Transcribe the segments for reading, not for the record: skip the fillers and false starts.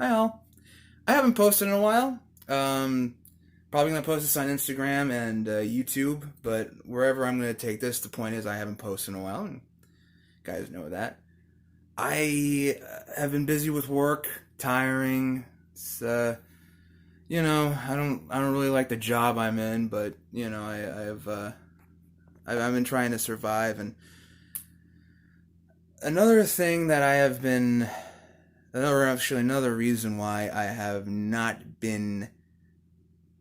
Hi all. I haven't posted in a while. Probably gonna post this on Instagram and YouTube, but wherever I'm gonna take this, the point is I haven't posted in a while, and you guys know that. I have been busy with work, tiring. It's, I don't really like the job I'm in, but I've been trying to survive. And another thing that I have been, another reason why I have not been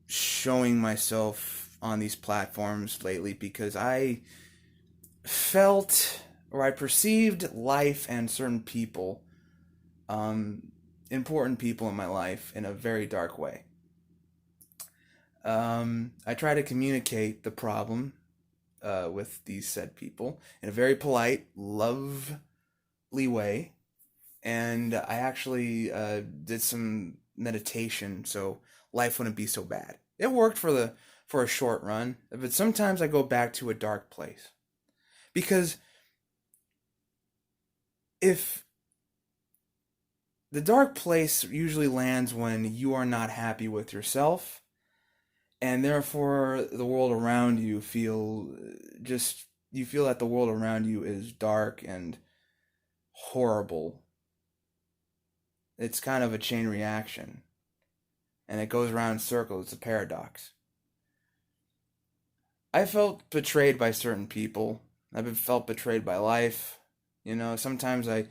showing myself on these platforms lately, because I felt or I perceived life and certain people, um, important people in my life, in a very dark way. I try to communicate the problem with these said people in a very polite, lovely way, and I actually did some meditation so life wouldn't be so bad. It worked for a short run, but sometimes I go back to a dark place because if the dark place usually lands when you are not happy with yourself, and therefore the world around you just you feel that the world around you is dark and horrible. It's kind of a chain reaction, and it goes around in circles. It's a paradox. I felt betrayed by certain people. I've been felt betrayed by life. Sometimes I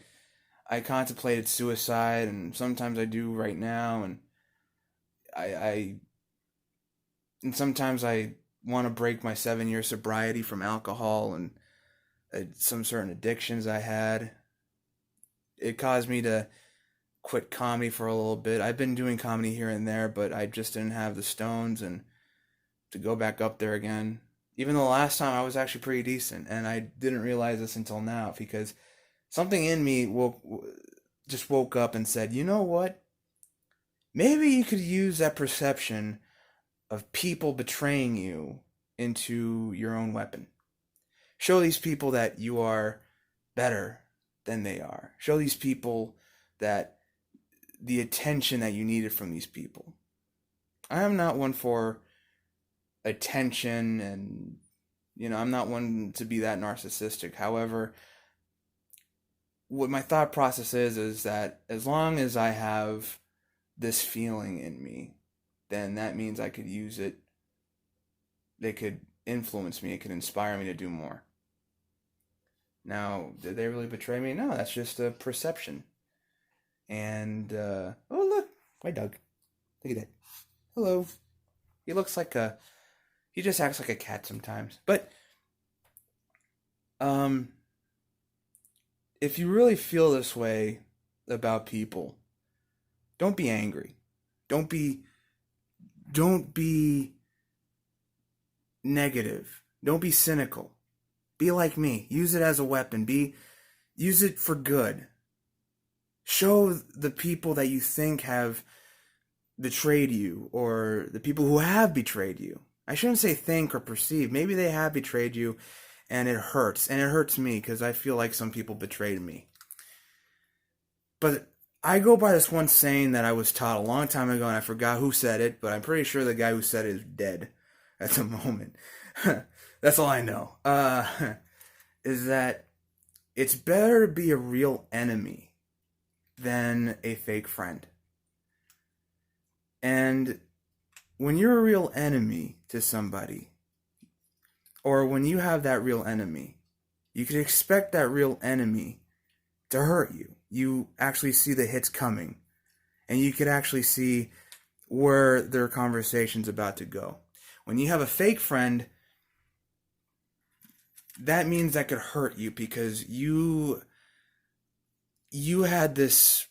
contemplated suicide, and sometimes I do right now, and I and sometimes I want to break my 7 year sobriety from alcohol and some certain addictions I had. It caused me to quit comedy for a little bit. I've been doing comedy here and there, but I just didn't have the stones and to go back up there again. Even though last time I was actually pretty decent, and I didn't realize this until now because something in me just woke up and said, "You know what? Maybe you could use that perception of people betraying you into your own weapon. Show these people that you are better than they are. Show these people that the attention that you needed from these people." I am not one for attention, and I'm not one to be that narcissistic. However, what my thought process is that as long as I have this feeling in me, then that means I could use it. It could influence me. It could inspire me to do more. Now, did they really betray me? No, that's just a perception. And oh look, my dog. Look at that. Hello. He looks like a. He just acts like a cat sometimes. But um, if you really feel this way about people, don't be angry. Don't be. Don't be negative. Don't be cynical. Be like me. Use it as a weapon. Use it for good. Show the people that you think have betrayed you, or the people who have betrayed you. I shouldn't say think or perceive. Maybe they have betrayed you and it hurts. And it hurts me because I feel like some people betrayed me. But I go by this one saying that I was taught a long time ago, and I forgot who said it, but I'm pretty sure the guy who said it is dead at the moment. That's all I know. Is that it's better to be a real enemy than a fake friend. And when you're a real enemy to somebody, or when you have that real enemy, you can expect that real enemy to hurt you. You actually see the hits coming, and you could actually see where their conversation's about to go. When you have a fake friend, that means that could hurt you because you had this,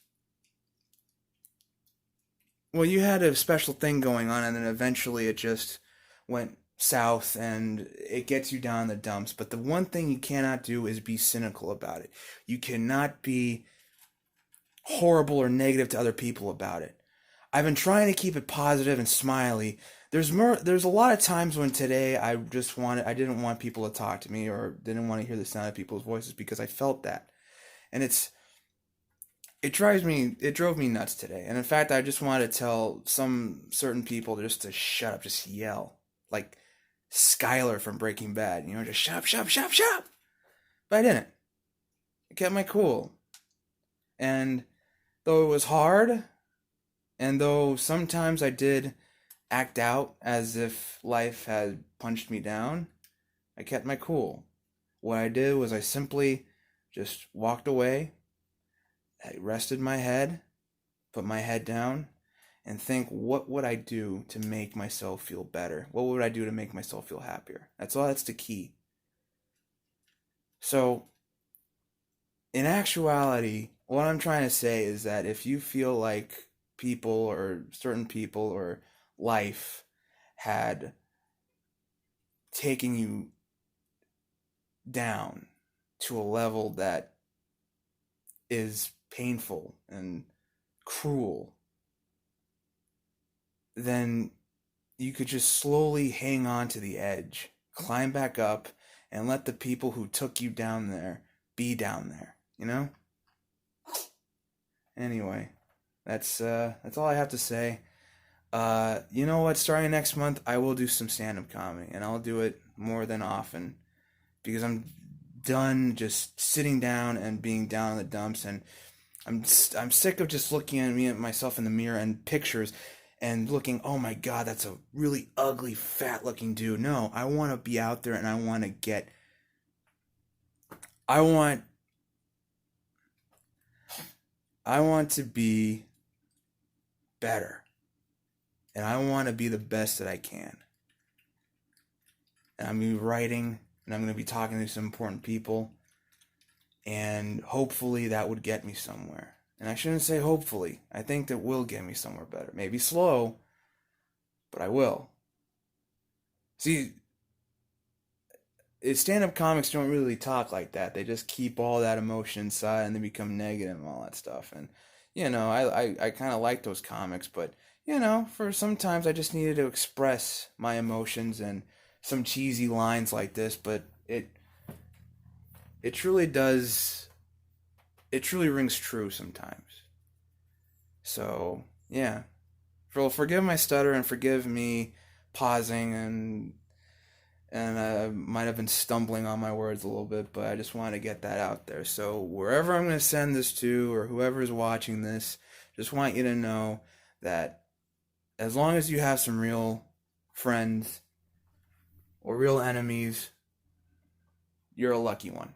well, you had a special thing going on, and then eventually it just went south, and it gets you down in the dumps. But the one thing you cannot do is be cynical about it. You cannot be horrible or negative to other people about it. I've been trying to keep it positive and smiley. There's a lot of times when today I didn't want people to talk to me, or didn't want to hear the sound of people's voices because I felt that. And it drove me nuts today. And in fact, I just wanted to tell some certain people just to shut up, just yell. Like Skylar from Breaking Bad, just shut up, shut up, shut up, shut up. But I didn't. I kept my cool. And though it was hard, and though sometimes I did act out as if life had punched me down, I kept my cool. What I did was I simply just walked away, I rested my head, put my head down, and think, what would I do to make myself feel better? What would I do to make myself feel happier? That's the key. So, in actuality, what I'm trying to say is that if you feel like people or certain people or life had taken you down to a level that is painful and cruel, then you could just slowly hang on to the edge, climb back up, and let the people who took you down there be down there. Anyway, that's all I have to say. You know what? Starting next month, I will do some stand-up comedy, and I'll do it more than often because I'm done just sitting down and being down in the dumps, and I'm sick of just looking at myself in the mirror and pictures and looking, oh my God, that's a really ugly, fat-looking dude. No, I want to be out there, and I want to be better. And I want to be the best that I can. And I'm going to be writing, and I'm going to be talking to some important people. And hopefully that would get me somewhere. And I shouldn't say hopefully. I think that will get me somewhere better. Maybe slow, but I will. See, stand-up comics don't really talk like that. They just keep all that emotion inside and they become negative and all that stuff. And, I kind of like those comics, but, for sometimes I just needed to express my emotions and some cheesy lines like this, but it truly does, it truly rings true sometimes. So, yeah. Forgive my stutter and forgive me pausing and I might have been stumbling on my words a little bit, but I just want to get that out there. So wherever I'm going to send this to, or whoever is watching this, just want you to know that as long as you have some real friends or real enemies, you're a lucky one.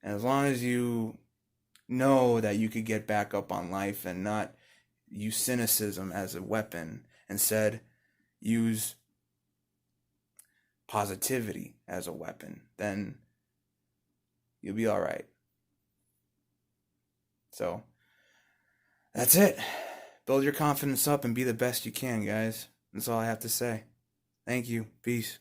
And as long as you know that you could get back up on life and not use cynicism as a weapon, instead use positivity as a weapon, then you'll be all right. So that's it. Build your confidence up and be the best you can, guys. That's all I have to say. Thank you. Peace.